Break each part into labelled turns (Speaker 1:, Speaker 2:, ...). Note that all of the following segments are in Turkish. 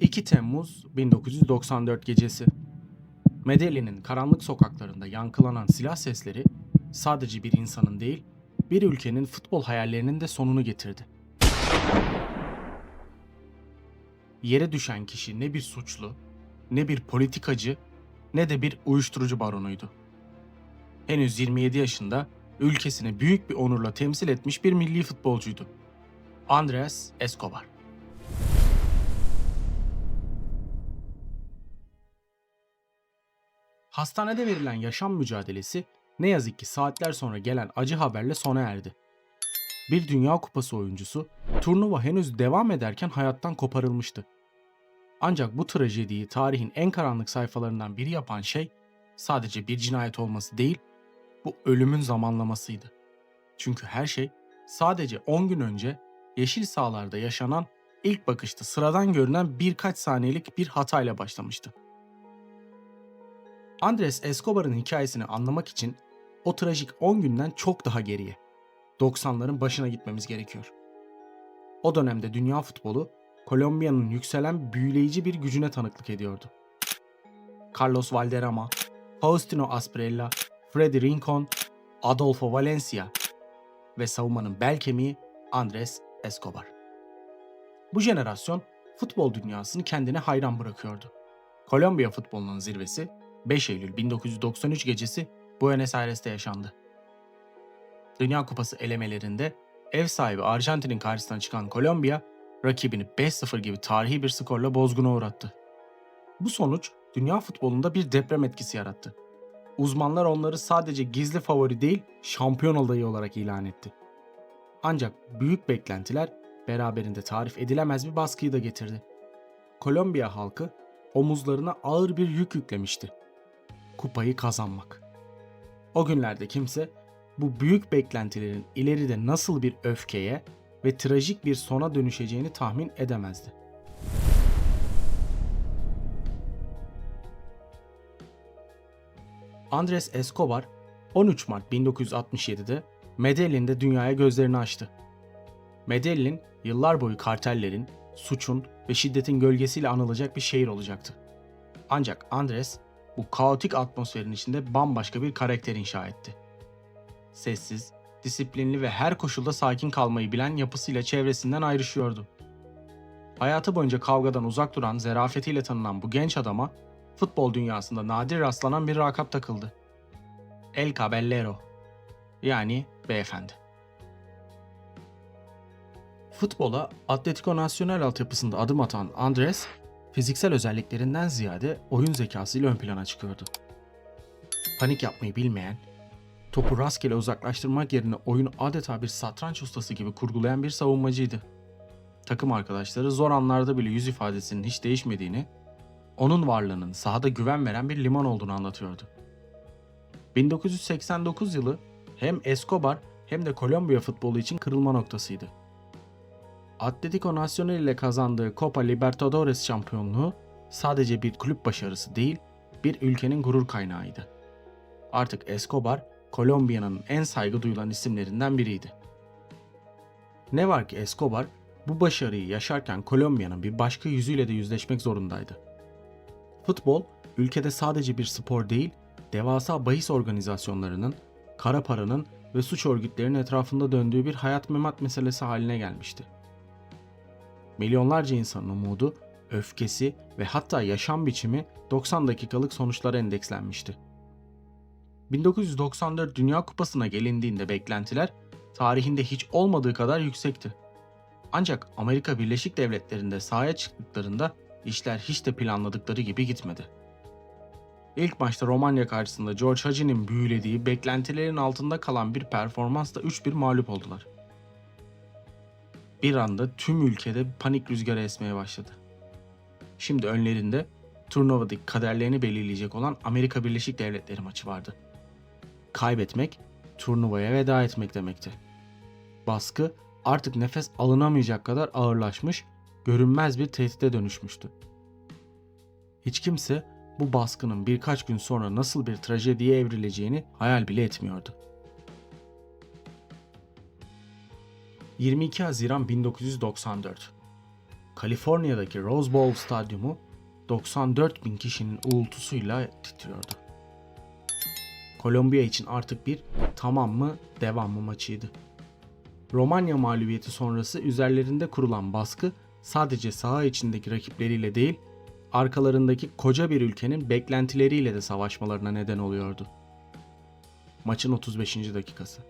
Speaker 1: 2 Temmuz 1994 gecesi. Medellin'in karanlık sokaklarında yankılanan silah sesleri sadece bir insanın değil, bir ülkenin futbol hayallerinin de sonunu getirdi. Yere düşen kişi ne bir suçlu, ne bir politikacı, ne de bir uyuşturucu baronuydu. Henüz 27 yaşında ülkesini büyük bir onurla temsil etmiş bir milli futbolcuydu. Andrés Escobar. Hastanede verilen yaşam mücadelesi ne yazık ki saatler sonra gelen acı haberle sona erdi. Bir Dünya Kupası oyuncusu turnuva henüz devam ederken hayattan koparılmıştı. Ancak bu trajediyi tarihin en karanlık sayfalarından biri yapan şey sadece bir cinayet olması değil, bu ölümün zamanlamasıydı. Çünkü her şey sadece 10 gün önce yeşil sahalarda yaşanan, ilk bakışta sıradan görünen birkaç saniyelik bir hatayla başlamıştı. Andrés Escobar'ın hikayesini anlamak için o trajik 10 günden çok daha geriye, 90'ların başına gitmemiz gerekiyor. O dönemde dünya futbolu Kolombiya'nın yükselen büyüleyici bir gücüne tanıklık ediyordu. Carlos Valderrama, Faustino Asprilla, Freddy Rincon, Adolfo Valencia ve savunmanın bel kemiği Andrés Escobar. Bu jenerasyon futbol dünyasını kendine hayran bırakıyordu. Kolombiya futbolunun zirvesi 5 Eylül 1993 gecesi Buenos Aires'te yaşandı. Dünya Kupası elemelerinde ev sahibi Arjantin'in karşısına çıkan Kolombiya, rakibini 5-0 gibi tarihi bir skorla bozguna uğrattı. Bu sonuç dünya futbolunda bir deprem etkisi yarattı. Uzmanlar onları sadece gizli favori değil, şampiyon adayı olarak ilan etti. Ancak büyük beklentiler beraberinde tarif edilemez bir baskıyı da getirdi. Kolombiya halkı omuzlarına ağır bir yük yüklemişti. Kupayı kazanmak. O günlerde kimse bu büyük beklentilerin ileride nasıl bir öfkeye ve trajik bir sona dönüşeceğini tahmin edemezdi. Andrés Escobar 13 Mart 1967'de Medellin'de dünyaya gözlerini açtı. Medellin yıllar boyu kartellerin, suçun ve şiddetin gölgesiyle anılacak bir şehir olacaktı. Ancak Andrés bu kaotik atmosferin içinde bambaşka bir karakter inşa etti. Sessiz, disiplinli ve her koşulda sakin kalmayı bilen yapısıyla çevresinden ayrışıyordu. Hayatı boyunca kavgadan uzak duran zerafetiyle tanınan bu genç adama futbol dünyasında nadir rastlanan bir lakap takıldı. El Caballero, yani beyefendi. Futbola Atlético Nacional altyapısında adım atan Andrés, fiziksel özelliklerinden ziyade oyun zekasıyla ön plana çıkıyordu. Panik yapmayı bilmeyen, topu rastgele uzaklaştırmak yerine oyunu adeta bir satranç ustası gibi kurgulayan bir savunmacıydı. Takım arkadaşları zor anlarda bile yüz ifadesinin hiç değişmediğini, onun varlığının sahada güven veren bir liman olduğunu anlatıyordu. 1989 yılı hem Escobar hem de Kolombiya futbolu için kırılma noktasıydı. Atlético Nacional ile kazandığı Copa Libertadores şampiyonluğu sadece bir kulüp başarısı değil, bir ülkenin gurur kaynağıydı. Artık Escobar, Kolombiya'nın en saygı duyulan isimlerinden biriydi. Ne var ki Escobar, bu başarıyı yaşarken Kolombiya'nın bir başka yüzüyle de yüzleşmek zorundaydı. Futbol, ülkede sadece bir spor değil, devasa bahis organizasyonlarının, kara paranın ve suç örgütlerinin etrafında döndüğü bir hayat memat meselesi haline gelmişti. Milyonlarca insanın umudu, öfkesi ve hatta yaşam biçimi 90 dakikalık sonuçlara endekslenmişti. 1994 Dünya Kupası'na gelindiğinde beklentiler tarihinde hiç olmadığı kadar yüksekti. Ancak Amerika Birleşik Devletleri'nde sahaya çıktıklarında işler hiç de planladıkları gibi gitmedi. İlk maçta Romanya karşısında George Hagi'nin büyülediği beklentilerin altında kalan bir performansla 3-1 mağlup oldular. Bir anda tüm ülkede panik rüzgarı esmeye başladı. Şimdi önlerinde turnuvadaki kaderlerini belirleyecek olan Amerika Birleşik Devletleri maçı vardı. Kaybetmek, turnuvaya veda etmek demekti. Baskı artık nefes alınamayacak kadar ağırlaşmış, görünmez bir tehdide dönüşmüştü. Hiç kimse bu baskının birkaç gün sonra nasıl bir trajediye evrileceğini hayal bile etmiyordu. 22 Haziran 1994. Kaliforniya'daki Rose Bowl stadyumu 94 bin kişinin uğultusuyla titriyordu. Kolombiya için artık bir tamam mı devam mı maçıydı. Romanya mağlubiyeti sonrası üzerlerinde kurulan baskı sadece saha içindeki rakipleriyle değil, arkalarındaki koca bir ülkenin beklentileriyle de savaşmalarına neden oluyordu. Maçın 35. dakikası.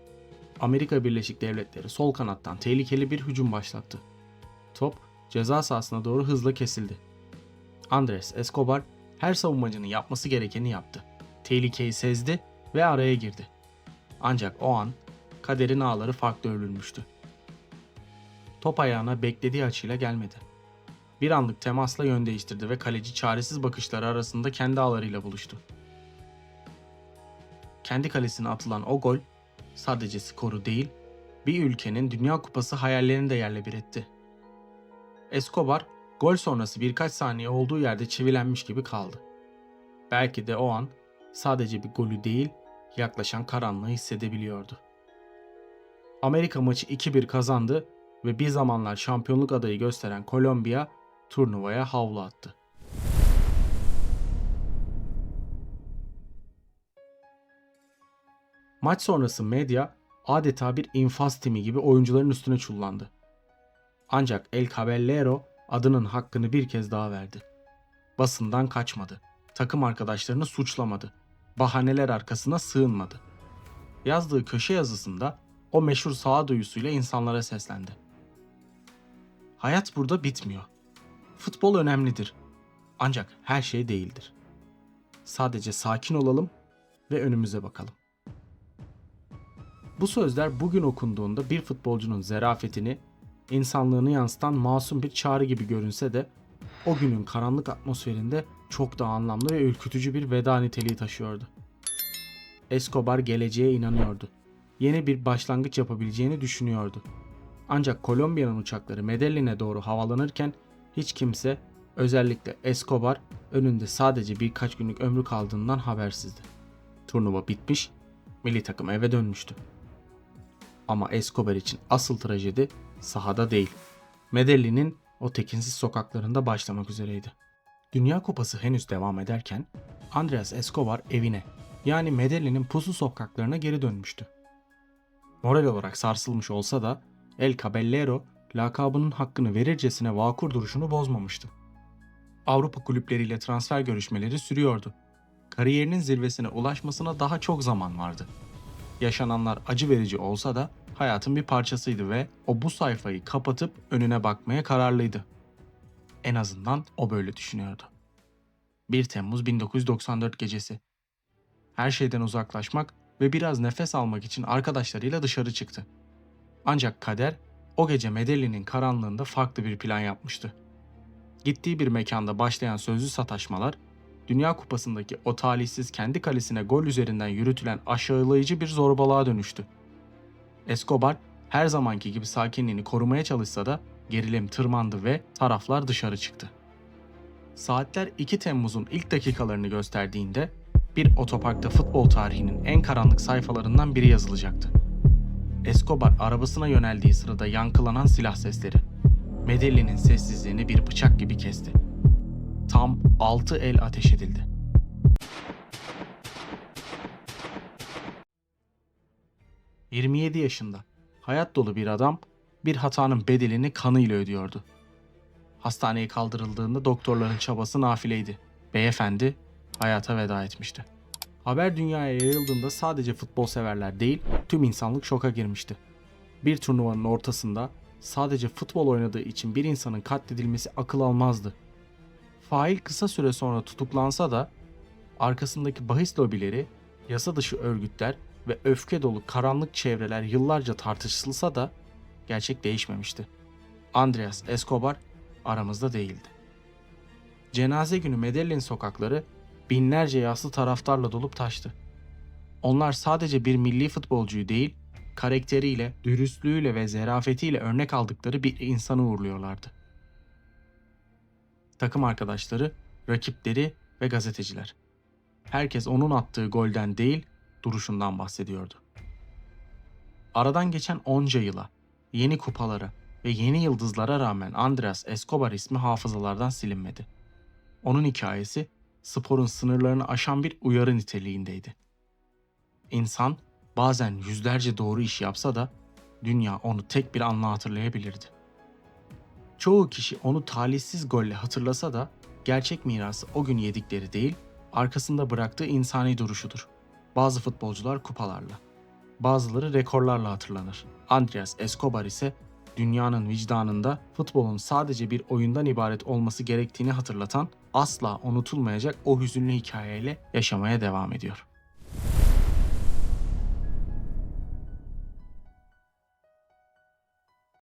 Speaker 1: Amerika Birleşik Devletleri sol kanattan tehlikeli bir hücum başlattı. Top ceza sahasına doğru hızla kesildi. Andres Escobar her savunmacının yapması gerekeni yaptı. Tehlikeyi sezdi ve araya girdi. Ancak o an kaderin ağları farklı örülmüştü. Top ayağına beklediği açıyla gelmedi. Bir anlık temasla yön değiştirdi ve kaleci çaresiz bakışları arasında kendi ağlarıyla buluştu. Kendi kalesine atılan o gol sadece skoru değil, bir ülkenin Dünya Kupası hayallerini de yerle bir etti. Escobar gol sonrası birkaç saniye olduğu yerde çivilenmiş gibi kaldı. Belki de o an sadece bir golü değil, yaklaşan karanlığı hissedebiliyordu. Amerika maçı 2-1 kazandı ve bir zamanlar şampiyonluk adayı gösteren Kolombiya turnuvaya havlu attı. Maç sonrası medya adeta bir infaz timi gibi oyuncuların üstüne çullandı. Ancak El Caballero adının hakkını bir kez daha verdi. Basından kaçmadı. Takım arkadaşlarını suçlamadı. Bahaneler arkasına sığınmadı. Yazdığı köşe yazısında o meşhur sağduyusuyla insanlara seslendi. Hayat burada bitmiyor. Futbol önemlidir. Ancak her şey değildir. Sadece sakin olalım ve önümüze bakalım. Bu sözler bugün okunduğunda bir futbolcunun zerafetini, insanlığını yansıtan masum bir çağrı gibi görünse de o günün karanlık atmosferinde çok daha anlamlı ve ürkütücü bir veda niteliği taşıyordu. Escobar geleceğe inanıyordu. Yeni bir başlangıç yapabileceğini düşünüyordu. Ancak Kolombiya'nın uçakları Medellin'e doğru havalanırken hiç kimse, özellikle Escobar, önünde sadece birkaç günlük ömrü kaldığından habersizdi. Turnuva bitmiş, milli takım eve dönmüştü. Ama Escobar için asıl trajedi sahada değil, Medellin'in o tekinsiz sokaklarında başlamak üzereydi. Dünya Kupası henüz devam ederken Andres Escobar evine, yani Medellin'in pusu sokaklarına geri dönmüştü. Moral olarak sarsılmış olsa da El Caballero lakabının hakkını verircesine vakur duruşunu bozmamıştı. Avrupa kulüpleriyle transfer görüşmeleri sürüyordu. Kariyerinin zirvesine ulaşmasına daha çok zaman vardı. Yaşananlar acı verici olsa da hayatın bir parçasıydı ve o bu sayfayı kapatıp önüne bakmaya kararlıydı. En azından o böyle düşünüyordu. 1 Temmuz 1994 gecesi. Her şeyden uzaklaşmak ve biraz nefes almak için arkadaşlarıyla dışarı çıktı. Ancak kader o gece Medellin'in karanlığında farklı bir plan yapmıştı. Gittiği bir mekanda başlayan sözlü sataşmalar, Dünya Kupası'ndaki o talihsiz kendi kalesine gol üzerinden yürütülen aşağılayıcı bir zorbalığa dönüştü. Escobar her zamanki gibi sakinliğini korumaya çalışsa da gerilim tırmandı ve taraflar dışarı çıktı. Saatler 2 Temmuz'un ilk dakikalarını gösterdiğinde bir otoparkta futbol tarihinin en karanlık sayfalarından biri yazılacaktı. Escobar arabasına yöneldiği sırada yankılanan silah sesleri Medellin'in sessizliğini bir bıçak gibi kesti. Tam 6 el ateş edildi. ...27 yaşında, hayat dolu bir adam bir hatanın bedelini kanıyla ödüyordu. Hastaneye kaldırıldığında doktorların çabası nafileydi. Beyefendi hayata veda etmişti. Haber dünyaya yayıldığında sadece futbol severler değil, tüm insanlık şoka girmişti. Bir turnuvanın ortasında sadece futbol oynadığı için bir insanın katledilmesi akıl almazdı. Fail kısa süre sonra tutuklansa da arkasındaki bahis lobileri, yasa dışı örgütler ve öfke dolu karanlık çevreler yıllarca tartışılsa da gerçek değişmemişti. Andres Escobar aramızda değildi. Cenaze günü Medellin sokakları binlerce yaslı taraftarla dolup taştı. Onlar sadece bir milli futbolcuyu değil, karakteriyle, dürüstlüğüyle ve zerafetiyle örnek aldıkları bir insanı uğurluyorlardı. Takım arkadaşları, rakipleri ve gazeteciler. Herkes onun attığı golden değil, duruşundan bahsediyordu. Aradan geçen onca yıla, yeni kupalara, ve yeni yıldızlara rağmen Andreas Escobar ismi hafızalardan silinmedi. Onun hikayesi sporun sınırlarını aşan bir uyarı niteliğindeydi. İnsan bazen yüzlerce doğru iş yapsa da dünya onu tek bir anla hatırlayabilirdi. Çoğu kişi onu talihsiz golle hatırlasa da gerçek mirası o gün yedikleri değil, arkasında bıraktığı insani duruşudur. Bazı futbolcular kupalarla, bazıları rekorlarla hatırlanır. Andreas Escobar ise dünyanın vicdanında futbolun sadece bir oyundan ibaret olması gerektiğini hatırlatan, asla unutulmayacak o hüzünlü hikayeyle yaşamaya devam ediyor.